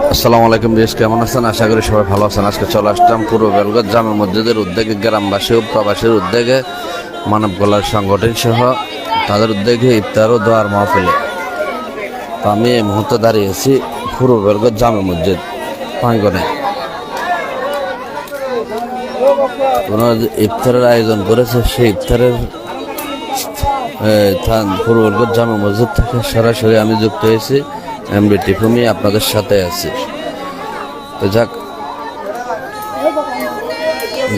আসসালামু আলাইকুম বেশ, কেমন আছেন? আশা করি সবাই ভালো আছেন। আজকে চলে আসলাম পূর্ব বেলগঞ্জ জামে মসজিদের উদ্যোগে, গ্রামবাসী ও প্রবাসীর উদ্যোগে, মানব কল্যাণ সংগঠন সহ তাদের উদ্যোগে ইফতার ও দোয়ার মাহফিলে। তো আমি এই মুহূর্তে দাঁড়িয়েছি পূর্ব বেলগঞ্জ জামে মসজিদ প্রাঙ্গণে। ওনারা যে ইফতারের আয়োজন করেছে, সেই ইফতারের পূর্ব বেলগঞ্জ জামে মসজিদ থেকে সরাসরি আমি যুক্ত হয়েছি। এমডি টিফুমি আপনাদের সাথে আছি। তো যাক,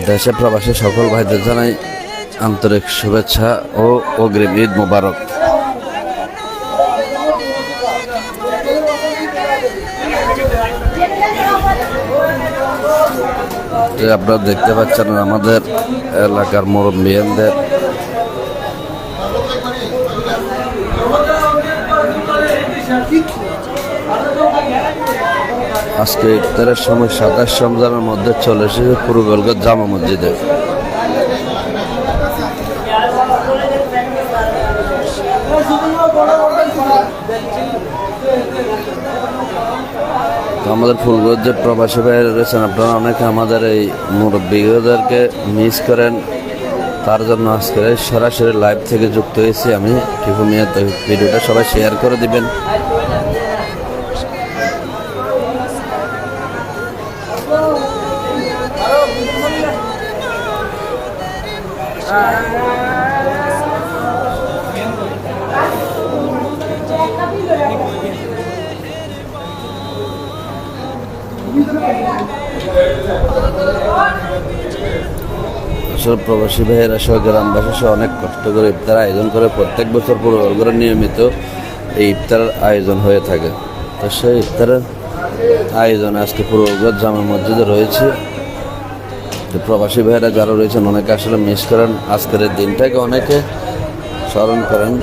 দেশে প্রবাসী সকল ভাইদের জানাই আন্তরিক শুভেচ্ছা ও অগ্রিম ঈদ মোবারক। আপনারা দেখতে পাচ্ছেন আমাদের এলাকার মুরব্বিয়ানদের আজকে ইফতারের সময় 27 রমজানের মধ্যে চলে এসেছে পূর্ব বেলগঞ্জ জামে মসজিদে। আমাদের ফুলগঞ্জ যে প্রবাসী ভাইয়েরা রয়েছেন, আপনারা অনেকে আমাদের এই মুরব্বীদেরকে মিস করেন, তার জন্য আজকে সরাসরি লাইভ থেকে যুক্ত হয়েছি আমি টিফুমিয়া। তো ভিডিওটা সবাই শেয়ার করে দিবেন। প্রবাসী ভাইয়েরা সহ গ্রামবাসী সহ অনেক কষ্ট করে ইফতার আয়োজন করে প্রত্যেক বছর করে নিয়মিত এই ইফতারের আয়োজন হয়ে থাকে। তো সেই ইফতারের আয়োজনে আজকে পূর্ব বেলগঞ্জ জামে মসজিদে রয়েছে। তো প্রবাসী ভাইয়েরা যারা রয়েছেন অনেকে আসলে মিস করেন, আজকের এই দিনটাকে অনেকে স্মরণ করেন।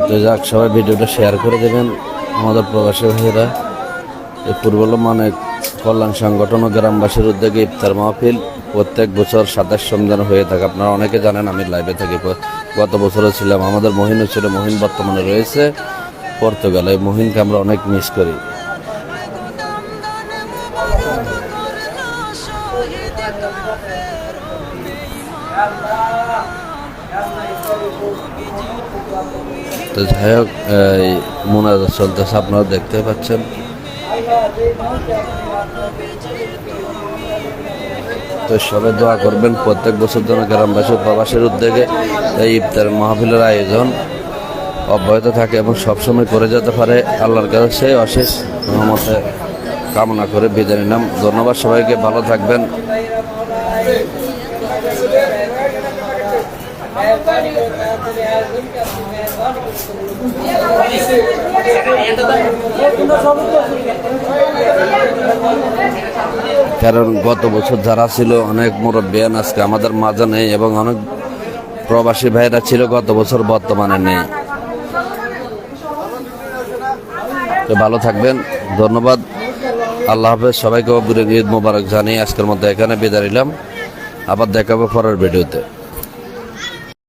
তো যাক, সবাই ভিডিওটা শেয়ার করে দেবেন। আমাদের প্রবাসী ভাইয়েরা এই পূর্ব মানে কল্যাণ সংগঠন ও গ্রামবাসীর উদ্যোগে ইফতার মাহফিল প্রত্যেক বছর 27 রমজান হয়ে থাকে। আপনারা অনেকে জানেন আমি লাইভে থাকি, গত বছরও ছিলাম। আমাদের মহিনও ছিল, মহিন বর্তমানে রয়েছে পর্তুগালে। এই মহিনকে আমরা অনেক মিস করি। তো যাই হোক, এই মোনাজাত চলতেছে, আপনারা দেখতে পাচ্ছেন। তো সবাই দোয়া করবেন প্রত্যেক বছর যেন গ্রামবাসী প্রবাসীর উদ্যোগে এই ইফতার মাহফিলের আয়োজন অব্যাহত থাকে এবং সবসময় করে যেতে পারে। আল্লাহর কাছে সেই অশেষ রহমতে কামনা করে বিদায় নিলাম। ধন্যবাদ সবাইকে, ভালো থাকবেন। কারণ গত বছর যারা ছিল অনেক মুরব্বিয়ান আজকে আমাদের মাঝে নেই, এবং অনেক প্রবাসী ভাইরা ছিল গত বছর, বর্তমানে নেই। তো ভালো থাকবেন, ধন্যবাদ, আল্লাহ হাফেজ। সবাইকে ঈদ মোবারক জানিয়ে আজকের মধ্যে এখানে বিদায় নিলাম। আবার দেখাবো পরের ভিডিওতে।